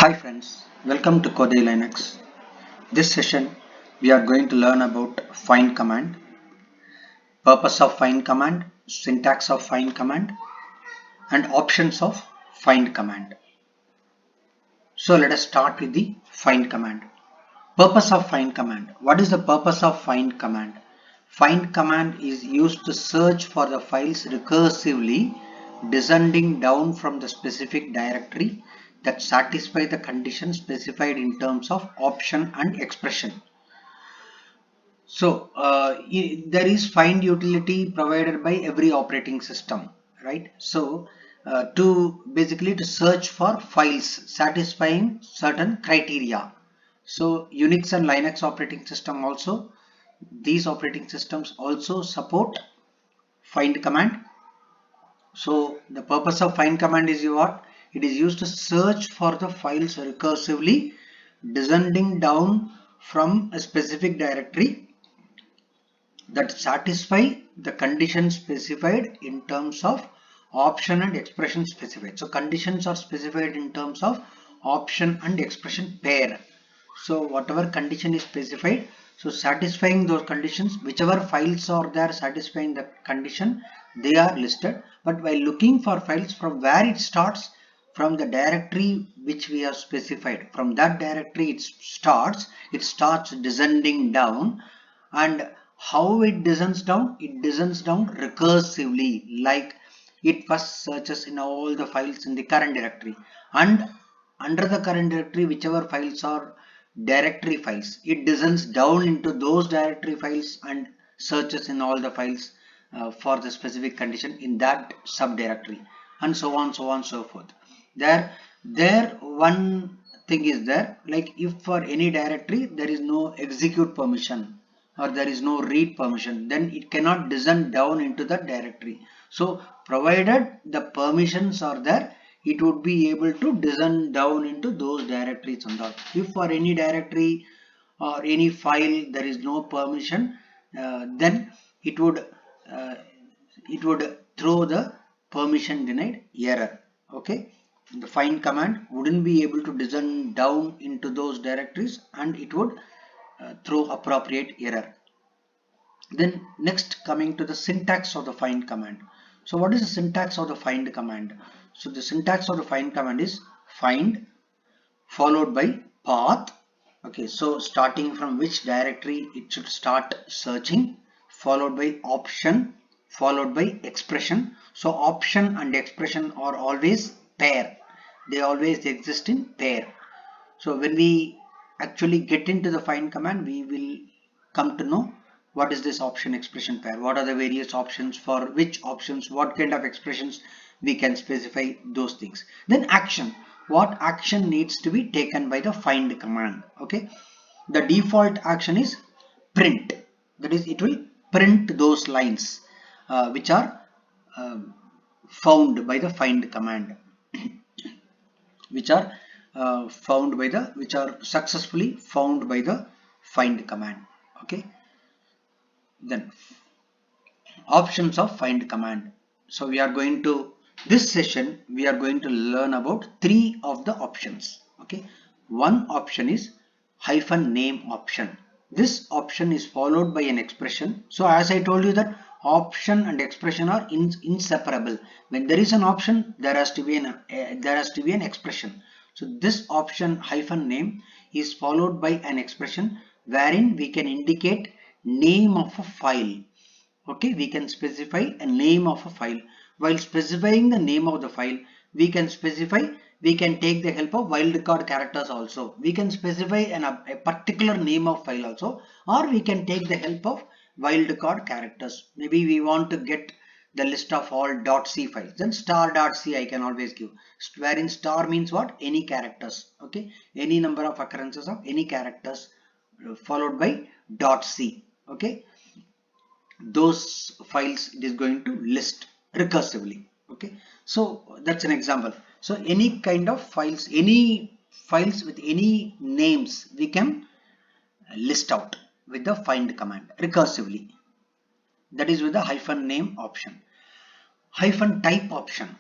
Hi friends, welcome to Kodai Linux. This session we are going to learn about find command, purpose of find command, syntax of find command and options of find command. So let us start with the find command. Purpose of find command. What is the purpose of find command? Find command is used to search for the files recursively descending down from the specific directory that satisfy the conditions specified in terms of option and expression. So there is find utility provided by every operating system, right? So to basically to search for files satisfying certain criteria. So Unix and Linux operating system also, these operating systems also support find command. So the purpose of find command is what? It is used to search for the files recursively descending down from a specific directory that satisfy the conditions specified in terms of option and expression specified. So conditions are specified in terms of option and expression pair. So whatever condition is specified, so satisfying those conditions, whichever files are there satisfying the condition, they are listed. But while looking for files, from where it starts, from the directory which we have specified, from that directory it starts descending down. And how it descends down? It descends down recursively, like it first searches in all the files in the current directory, and under the current directory whichever files are directory files, it descends down into those directory files and searches in all the files for the specific condition in that subdirectory, and so on, so on, so forth. There one thing is there, like if for any directory there is no execute permission or there is no read permission, then it cannot descend down into the directory. So provided the permissions are there, it would be able to descend down into those directories and all. If for any directory or any file there is no permission, then it would uh, throw the permission denied error. Okay, the find command wouldn't be able to descend down into those directories and it would throw appropriate error. Then next, coming to the syntax of the find command. So what is the syntax of the find command? So the syntax of the find command is find followed by path. Okay, so starting from which directory it should start searching, followed by option, followed by expression. So option and expression are always pair. They always exist in pair. So when we actually get into the find command, we will come to know what is this option expression pair, what are the various options, for which options, what kind of expressions we can specify, those things. Then action, what action needs to be taken by the find command. Okay, the default action is print, that is it will print those lines which are found by the find command, which are which are successfully found by the find command. Okay, then options of find command. So we are going to, this session we are going to learn about three of the options. Okay, one option is hyphen name option. This option is followed by an expression. So as I told you that option and expression are inseparable. When there is an option, there has to be an expression. So this option hyphen name is followed by an expression wherein we can indicate name of a file. Okay, we can specify a name of a file. While specifying the name of the file, we can take the help of wildcard characters also. We can specify a particular name of file also, or we can take the help of wildcard characters. Maybe we want to get the list of all .c files, then star.c I can always give, wherein star means what? Any characters. Okay, any number of occurrences of any characters followed by .c. Okay, those files it is going to list recursively. Okay, so that's an example. So any kind of files, any files with any names, we can list out with the find command recursively. That is with the hyphen name option. Hyphen type option.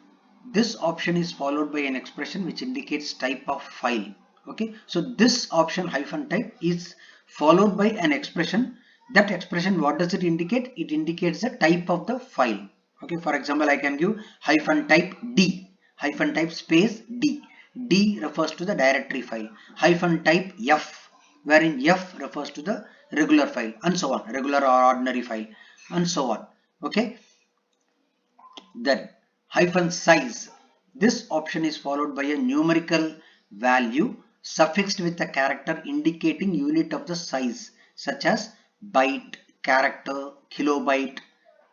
this option is followed by an expression which indicates type of file. Okay, so this option hyphen type is followed by an expression. That expression, what does it indicate? It indicates the type of the file. Okay, for example, I can give hyphen type D, hyphen type space D. D refers to the directory file. Hyphen type F, wherein F refers to the regular file, and so on, regular or ordinary file, and so on. Okay, then hyphen size. This option is followed by a numerical value suffixed with a character indicating unit of the size, such as byte, character, kilobyte,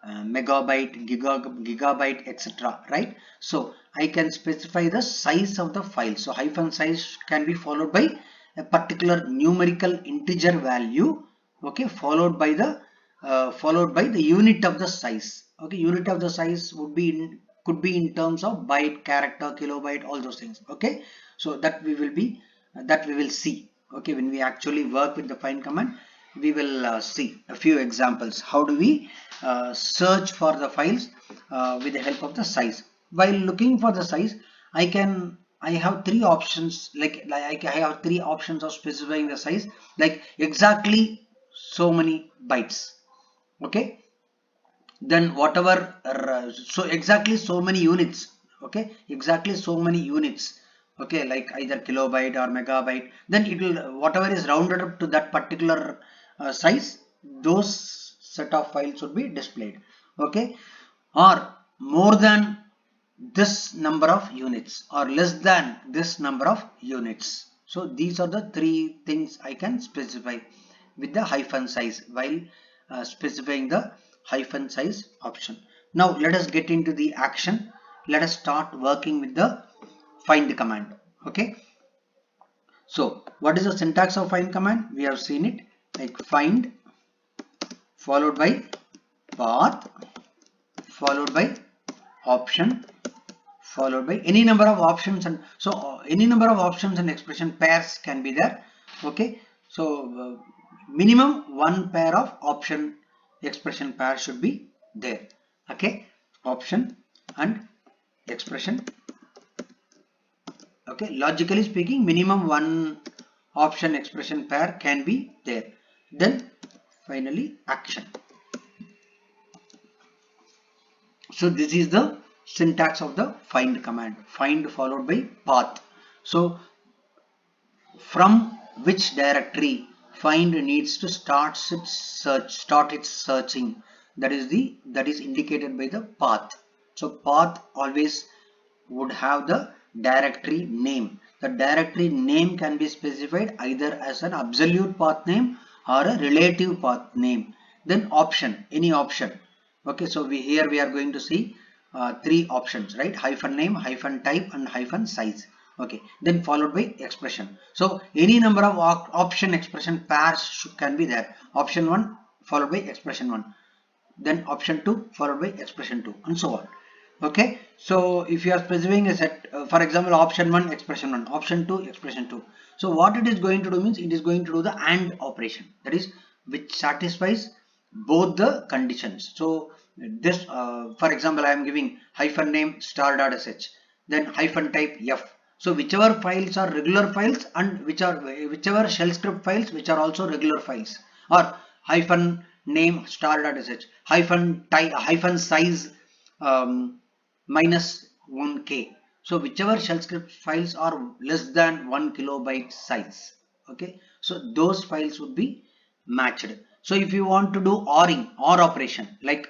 megabyte, gigabyte, etc. Right? So I can specify the size of the file. So hyphen size can be followed by a particular numerical integer value. Okay, followed by the unit of the size. Okay, unit of the size would be could be in terms of byte, character, kilobyte, all those things. Okay, so that we will see. Okay, when we actually work with the find command, we will see a few examples. How do we search for the files with the help of the size? While looking for the size, I have three options. Like I have three options of specifying the size. Like exactly so many bytes. Okay, then whatever, so exactly so many units. Okay, exactly so many units. Okay, like either kilobyte or megabyte, then it will, whatever is rounded up to that particular size, those set of files would be displayed. Okay, or more than this number of units or less than this number of units. So these are the three things I can specify with the hyphen size while specifying the hyphen size option. Now let us get into the action. Let us start working with the find command. Okay, so what is the syntax of find command? We have seen it, like find followed by path followed by option followed by any number of options, and so any number of options and expression pairs can be there. Okay, so minimum one pair of option expression pair should be there. Okay, option and expression. Okay, logically speaking, minimum one option expression pair can be there. Then finally action. So this is the syntax of the find command. Find followed by path. So from which directory find needs to start its searching. That is indicated by the path. So path always would have the directory name. The directory name can be specified either as an absolute path name or a relative path name. Then option, any option. Okay, so here we are going to see three options, right? Hyphen name, hyphen type, and hyphen size. Okay, then followed by expression. So any number of option expression pairs can be there. Option 1 followed by expression 1, then option 2 followed by expression 2, and so on. Okay, so if you are specifying a set, for example, option 1 expression 1, option 2 expression 2. So what it is going to do means it is going to do the AND operation, that is which satisfies both the conditions. So this, for example, I am giving hyphen name star.sh, then hyphen type f. So whichever files are regular files and whichever shell script files which are also regular files, or hyphen name star.sh, hyphen type, hyphen size minus 1k. So whichever shell script files are less than 1 kilobyte size. Okay, so those files would be matched. So if you want to do OR operation, like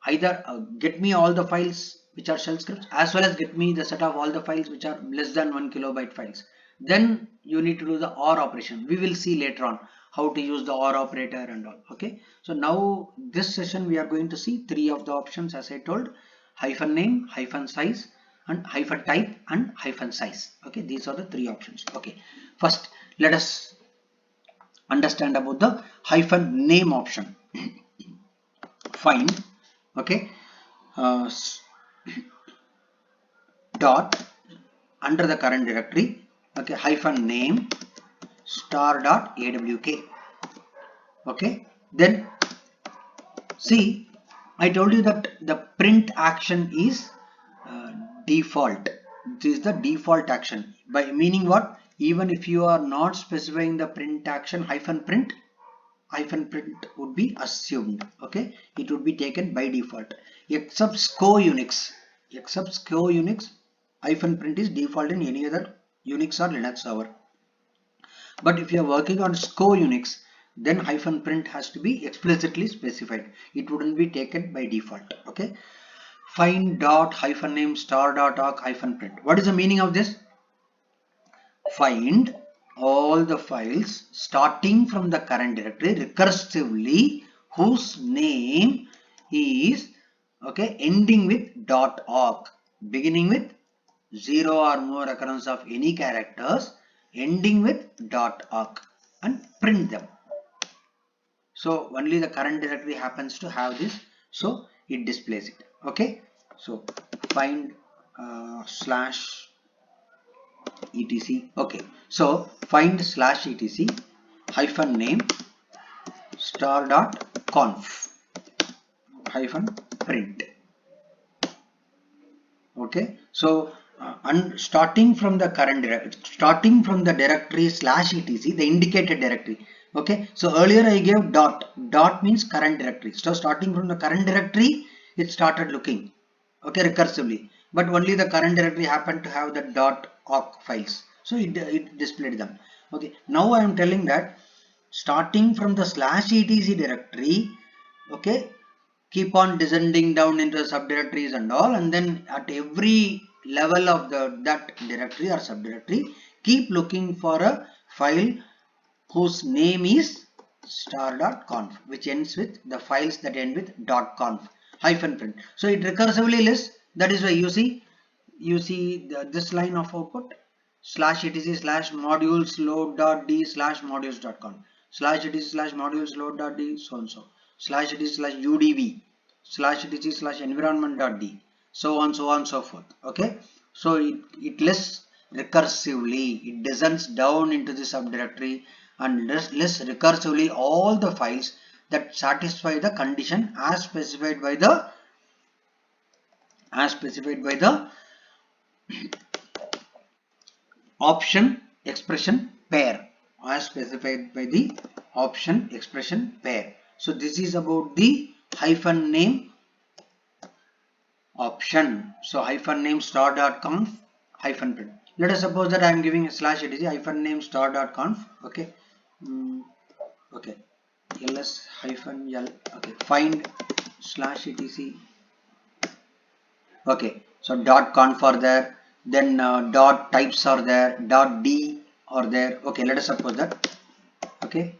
either get me all the files which are shell scripts as well as get me the set of all the files which are less than 1 kilobyte files, then you need to do the OR operation. We will see later on how to use the OR operator and all. Okay, so now this session we are going to see three of the options, as I told: hyphen name, hyphen size, and hyphen type and hyphen size. Okay, these are the three options. Okay, first let us understand about the hyphen name option. Find, okay, dot under the current directory, okay, hyphen name star.awk. Okay, then see, I told you that the print action is default. This is the default action. By meaning what? Even if you are not specifying the print action -print, -print would be assumed. Okay, it would be taken by default. Except SCO Unix, -print is default in any other Unix or Linux server. But if you are working on SCO Unix, then -print has to be explicitly specified. It wouldn't be taken by default. Okay. Find .-name star.awk-print. What is the meaning of this? Find all the files starting from the current directory recursively whose name is ending with .awk, beginning with 0 or more occurrence of any characters, ending with .awk, and print them. So only the current directory happens to have this, so it displays it. Okay, so find /etc. Okay, so find /etc -name star.conf -print. Okay, so starting from the directory /etc, the indicated directory. Okay, so earlier I gave dot means current directory. So starting from the current directory, it started looking, okay, recursively, but only the current directory happened to have the .awk files, so it displayed them. Okay, now I am telling that starting from the /etc directory, okay, keep on descending down into the subdirectories and all, and then at every level of that directory or subdirectory, keep looking for a file whose name is star.conf, which ends with the files that end with .conf -print. So it recursively lists. That is why you see this line of output /etc/modules load.d /modules.conf /etc/modules load.d so and so /etc/udv /etc/environment.d so on so forth. Okay, so it lists recursively. It descends down into the subdirectory and lists recursively all the files that satisfy the condition as specified by the option expression pair, So this is about the -name option. So -name star.conf -print. Let us suppose that I am giving a /etc -name star.conf. Okay, okay, ls -l. Okay, find /etc. Okay, so .conf are there, then dot types are there, .d are there. Okay, let us suppose that. Okay,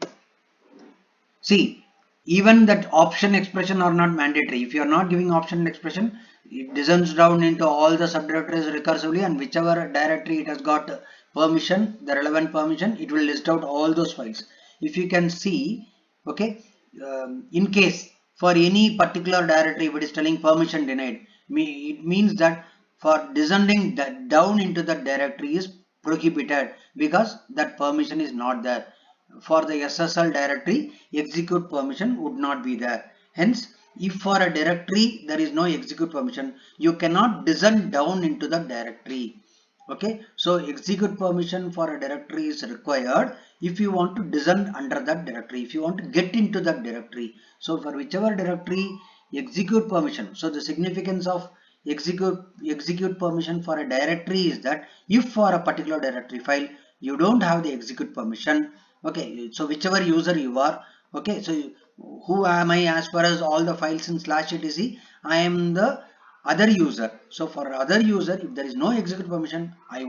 see, even that option expression are not mandatory. If you are not giving option expression, it descends down into all the subdirectories recursively, and whichever directory it has got permission, the relevant permission, it will list out all those files. If you can see, okay, in case for any particular directory, if it is telling permission denied, it means that for descending down into the directory is prohibited because that permission is not there. For the SSL directory, execute permission would not be there. Hence, if for a directory there is no execute permission, you cannot descend down into the directory. Okay, so execute permission for a directory is required if you want to descend under that directory, if you want to get into that directory. So for whichever directory, execute permission. So the significance of execute permission for a directory is that if for a particular directory file you don't have the execute permission, okay, so whichever user you are, okay, so who am I as far as all the files in /etc? I am the other user. So for other user, if there is no execute permission, I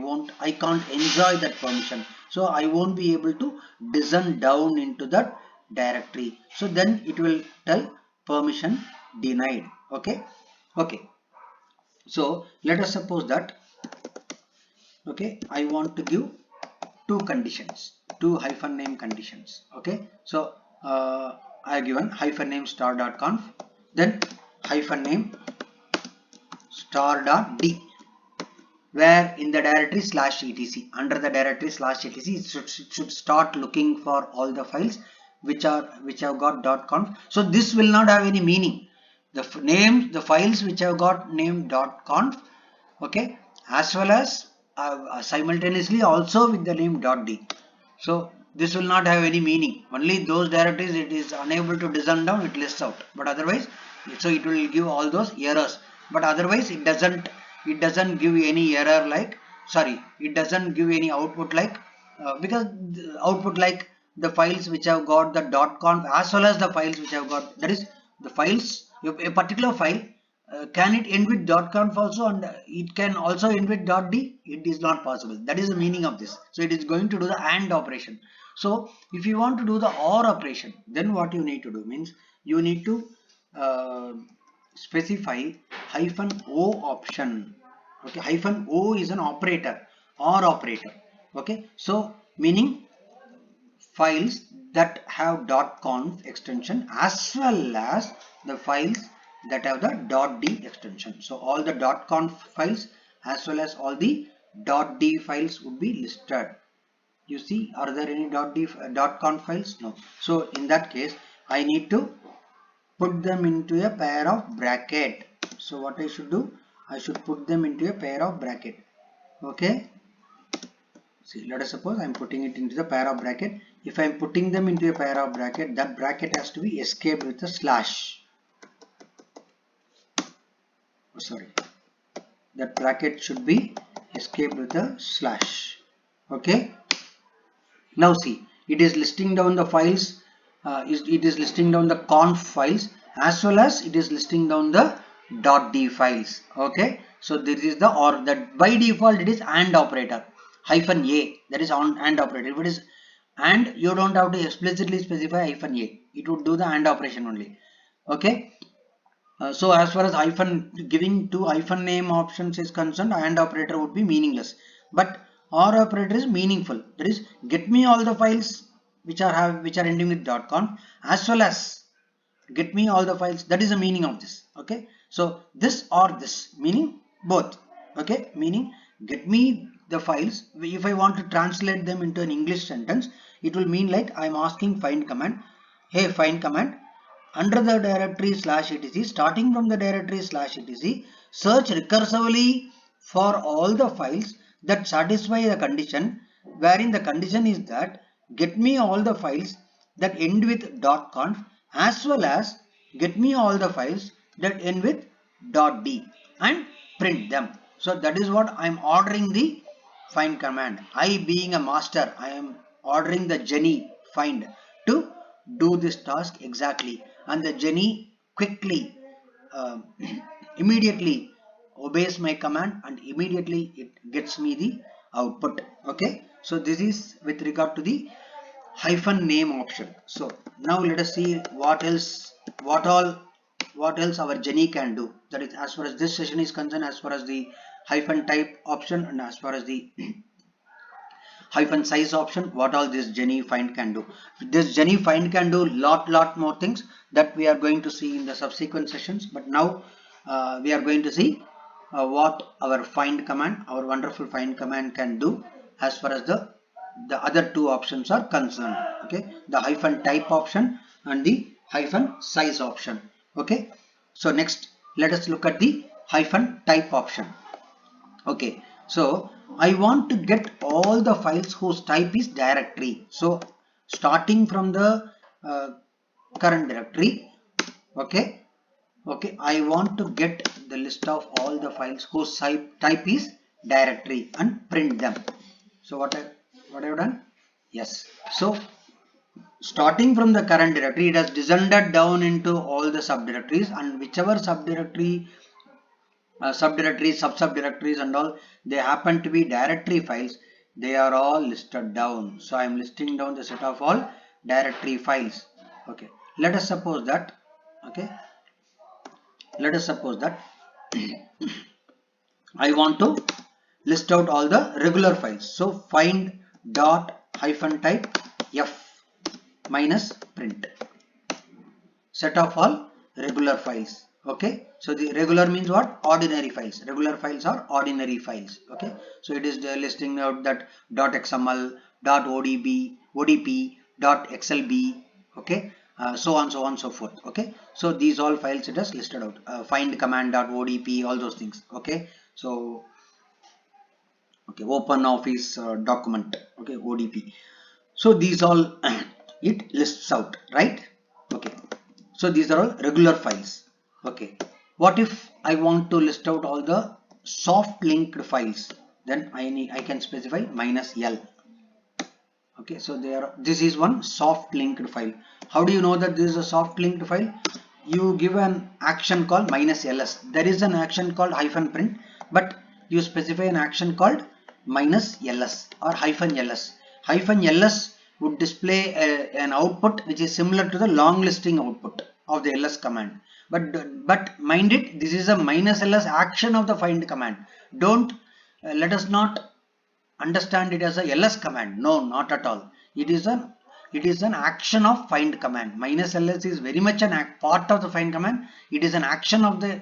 can't enjoy that permission. So I won't be able to descend down into that directory. So then it will tell permission denied. Okay, okay. So let us suppose that, okay, I want to give two conditions, two -name conditions. Okay, so I have given -name star.conf, then -name star.d, where in the directory /etc, under the directory /etc, it should start looking for all the files which have got .conf. So this will not have any meaning. The files which have got named .conf, okay, as well as simultaneously also with the name .d. So this will not have any meaning. Only those directories it is unable to descend down, it lists out. But otherwise, so it will give all those errors. But otherwise, it doesn't give any error like, sorry, it doesn't give any output like, because the output like the files which have got the .conf as well as the files which have got, that is the files, a particular file, can it end with .conf also, and it can also end with .d? It is not possible. That is the meaning of this. So it is going to do the AND operation. So if you want to do the OR operation, then what you need to do means you need to uh, specify -o option. Okay, -o is an operator, OR operator. Okay, so meaning files that have .conf extension as well as the files that have the .d extension. So all the .conf files as well as all the .d files would be listed. You see, are there any .d .conf files? No. So in that case, I need to put them into a pair of bracket. So what I should do? I should put them into a pair of bracket. Okay. See, let us suppose I am putting it into the pair of bracket. If I am putting them into a pair of bracket, that bracket has to be escaped with a slash. Oh, sorry. That bracket should be escaped with a slash. Okay. Now see, it is listing down the files. It is listing down the conf files as well as it is listing down the .d files. Okay. So this is the or that by default it is AND operator. -a, that is on AND operator. If it is AND, you don't have to explicitly specify -a. It would do the AND operation only. Okay. So as far as giving two hyphen name options is concerned, AND operator would be meaningless. But OR operator is meaningful. That is, get me all the files which are ending with .conf as well as get me all the files. That is the meaning of this. Okay. So this or this, meaning both. Okay. Meaning get me the files. If I want to translate them into an English sentence, it will mean like I am asking find command. Hey, find command. Under the directory /etc, starting from the directory /etc, search recursively for all the files that satisfy the condition, wherein the condition is that get me all the files that end with .conf as well as get me all the files that end with .d and print them. So that is what I am ordering the find command. I being a master, I am ordering the Jenny find to do this task exactly, and the Jenny quickly uh, immediately obeys my command and immediately it gets me the output. Okay, so this is with regard to the hyphen name option. So now let us see what else, what else our Jenny can do. That is, as far as this session is concerned, as far as the hyphen type option and as far as the hyphen size option, what all this Jenny find can do. This Jenny find can do lot more things that we are going to see in the subsequent sessions. But now we are going to see what our find command, our wonderful find command can do as far as the other two options are concerned. Okay, the hyphen type option and the hyphen size option. Okay, so next let us look at the hyphen type option. Okay, so I want to get all the files whose type is directory. So starting from the current directory, okay, I want to get the list of all the files whose type is directory and print them. So what I've done? Yes. So starting from the current directory, it has descended down into all the subdirectories, and whichever subdirectories, sub-subdirectories and all, they happen to be directory files, they are all listed down. So I am listing down the set of all directory files. Okay, let us suppose that, okay, let us suppose that I want to list out all the regular files. So find dot hyphen type f minus print set of all regular files. Okay, so the regular means what? Ordinary files. Regular files are ordinary files. Okay, so it is listing out that .xml, .odp, .xlb. Okay, so on so forth. Okay, so these all files it has listed out. Find command .odp, all those things. Okay, So okay, open office document, okay, ODP. So these all it lists out, right? Okay, so these are all regular files. Okay, what if I want to list out all the soft linked files? Then I can specify -L. Okay, so this is one soft linked file. How do you know that this is a soft linked file? You give an action called -ls. There is an action called -print, but you specify an action called -ls or -ls. -ls would display an output which is similar to the long listing output of the ls command. But mind it, this is a -ls action of the find command. Don't let us not understand it as a ls command. No, not at all. It is an action of find command. -ls is very much part of the find command. It is an action of the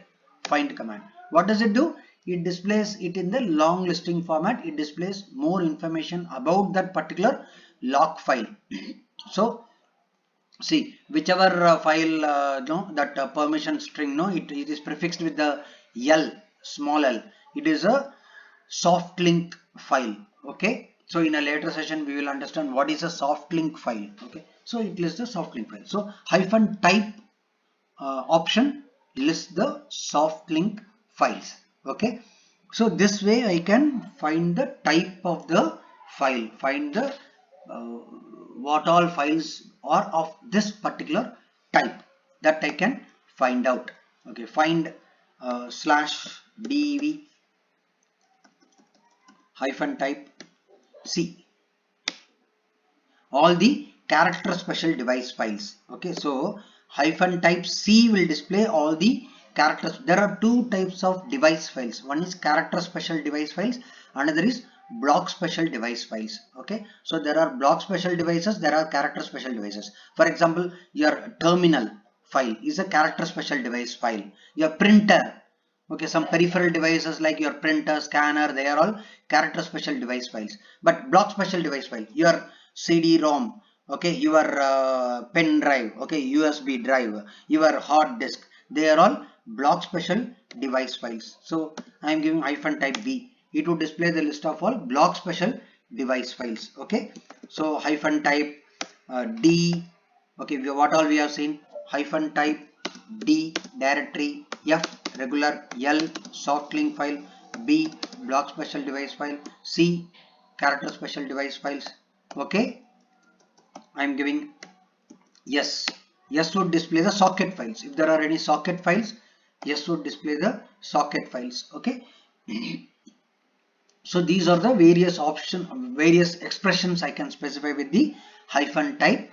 find command. What does it do? It displays it in the long listing format. It displays more information about that particular log file. So see, whichever file no, that permission string, no, it is prefixed with the l, small l. It is a soft link file. Okay, so in a later session we will understand what is a soft link file. Okay, so it lists the soft link file. So -type option lists the soft link files. Okay, so this way I can find the type of the file, find the what all files are of this particular type, that I can find out. Okay, find /dv -type C, all the character special device files. Okay, so -type C will display all the characters. There are two types of device files. One is character special device files, another is block special device files. Okay, so there are block special devices, there are character special devices. For example, your terminal file is a character special device file. Your printer, okay, some peripheral devices like your printer, scanner, they are all character special device files. But block special device file, your CD-ROM, okay, your pen drive, okay, USB drive, your hard disk, they are all block special device files. So I am giving -type B. It would display the list of all block special device files. Okay, so -type D. Okay, what all we have seen? -type D directory, F regular, L soft link file, B block special device file, C character special device files. Okay, I am giving yes. Yes would display the socket files. If there are any socket files, yes would display the socket files. Okay. So these are the various expressions I can specify with the -type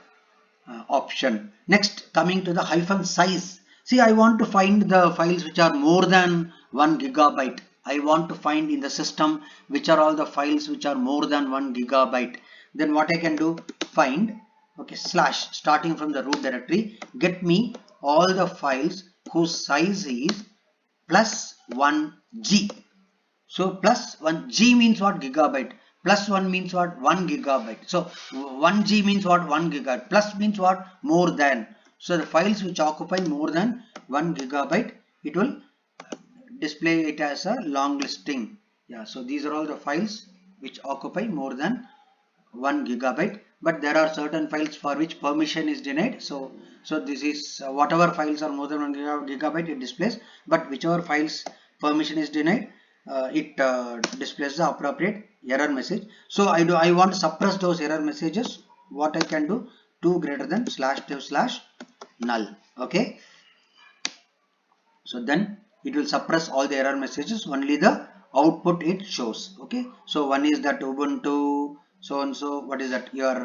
option. Next, coming to the -size. See, I want to find the files which are more than 1 gigabyte. I want to find in the system which are all the files which are more than 1 gigabyte. Then what I can do? Find, okay, / starting from the root directory, get me all the files whose size is +1 G. So +1 G means what? Gigabyte. +1 means what? 1 gigabyte. So 1 G means what? 1 gigabyte. Plus means what? More than. So the files which occupy more than 1 gigabyte, it will display it as a long listing. Yeah, so these are all the files which occupy more than 1 gigabyte. But there are certain files for which permission is denied. So this is whatever files are more than 1 gigabyte, it displays. But whichever files permission is denied, it displays the appropriate error message. So I want to suppress those error messages. What I can do? 2 greater than /dev/null. Okay, so then it will suppress all the error messages, only the output it shows. Okay, so one is that Ubuntu so and so, what is that, your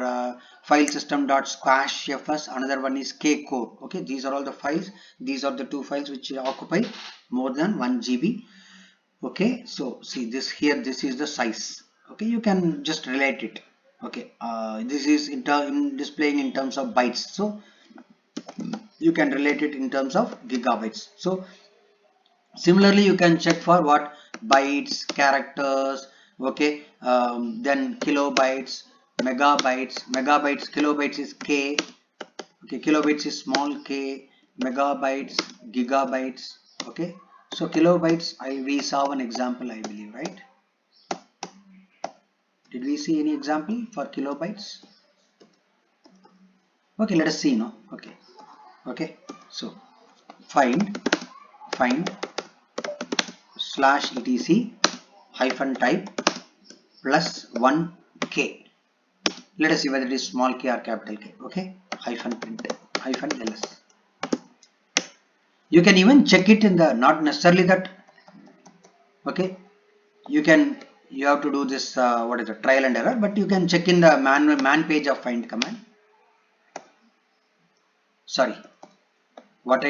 file system.squashfs, another one is kcore. Okay, these are all the files. These are the two files which occupy more than 1 GB. Okay, so see this here, this is the size. Okay, you can just relate it. Okay, this is in displaying in terms of bytes, so you can relate it in terms of gigabytes. So similarly you can check for what? Bytes, characters. Okay, then kilobytes, megabytes, kilobytes is K. Okay, kilobytes is small k, megabytes, gigabytes. Okay, So kilobytes, we saw one example, I believe, right? Did we see any example for kilobytes? Okay, let us see now. Okay, so find /etc hyphen type plus 1k. Let us see whether it is small k or capital K. Okay, hyphen print hyphen ls. You can even check it in the, not necessarily that. Okay, you have to do this what is the trial and error, but you can check in the man page of find command. Sorry, what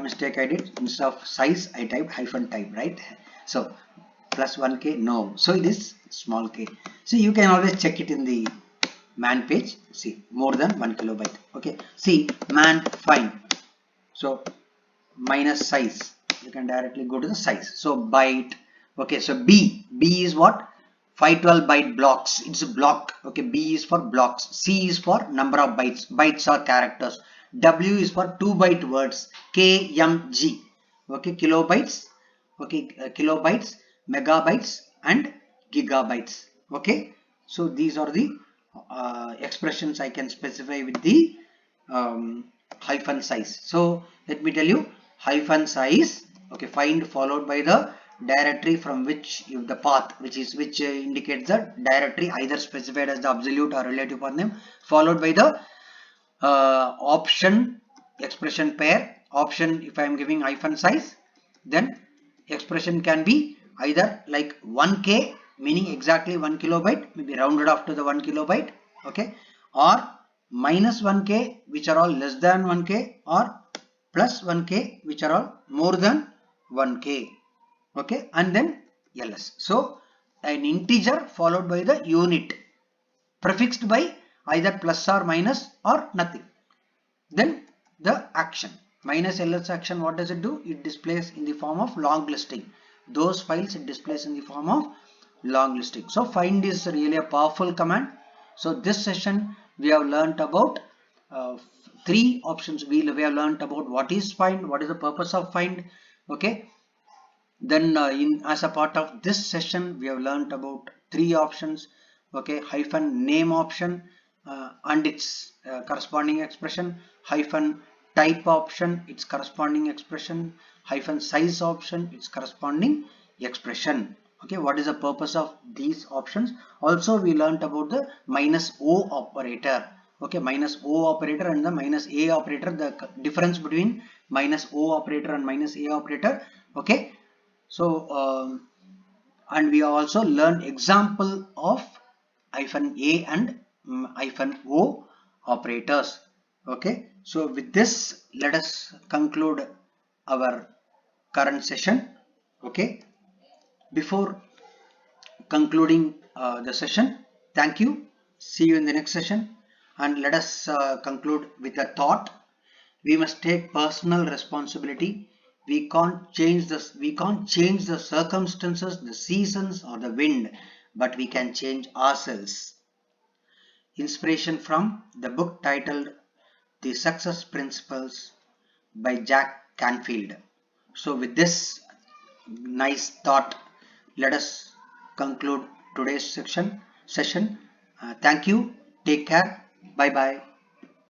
mistake I did, instead of size I typed hyphen type, right? So plus 1k, no, so it is small k. So you can always check it in the man page. See, more than 1 kilobyte. Okay, see man find, so minus size, you can directly go to the size. So byte. Okay, so b is what? 512 byte blocks, it's a block. Okay, b is for blocks, c is for number of bytes or characters, w is for 2 byte words, kmg. Okay, kilobytes. Okay, kilobytes, megabytes and gigabytes. Okay, so these are the expressions I can specify with the hyphen size. So let me tell you, hyphen size, okay, find followed by the directory from which the path which indicates the directory either specified as the absolute or relative path name, followed by the option expression pair. Option, if I am giving hyphen size, then expression can be either like 1k, meaning exactly 1 kilobyte, maybe rounded off to the 1 kilobyte, okay, or minus 1k, which are all less than 1k, or plus 1k, which are all more than 1k. Okay, and then ls. So an integer followed by the unit prefixed by either plus or minus or nothing. Then the action, minus ls action, what does it do? It displays in the form of long listing. Those files it displays in the form of long listing. So find is really a powerful command. So this session we have learnt about three options. We have learnt about what is find, what is the purpose of find. Okay, then as a part of this session we have learnt about three options. Okay, hyphen name option and its corresponding expression, hyphen type option, its corresponding expression, hyphen size option, its corresponding expression. Okay, what is the purpose of these options? Also we learnt about the minus o operator. Okay, minus o operator and the minus a operator, the difference between minus o operator and minus a operator. Okay, so and we also learn example of hyphen a and hyphen o operators. Okay, so with this let us conclude our current session. Okay, before concluding the session, thank you, see you in the next session, and let us conclude with a thought. We must take personal responsibility. We can't change the circumstances, the seasons or the wind, but we can change ourselves. Inspiration from the book titled The Success Principles by Jack Canfield. So with this nice thought, let us conclude today's session. Thank you, take care, bye bye.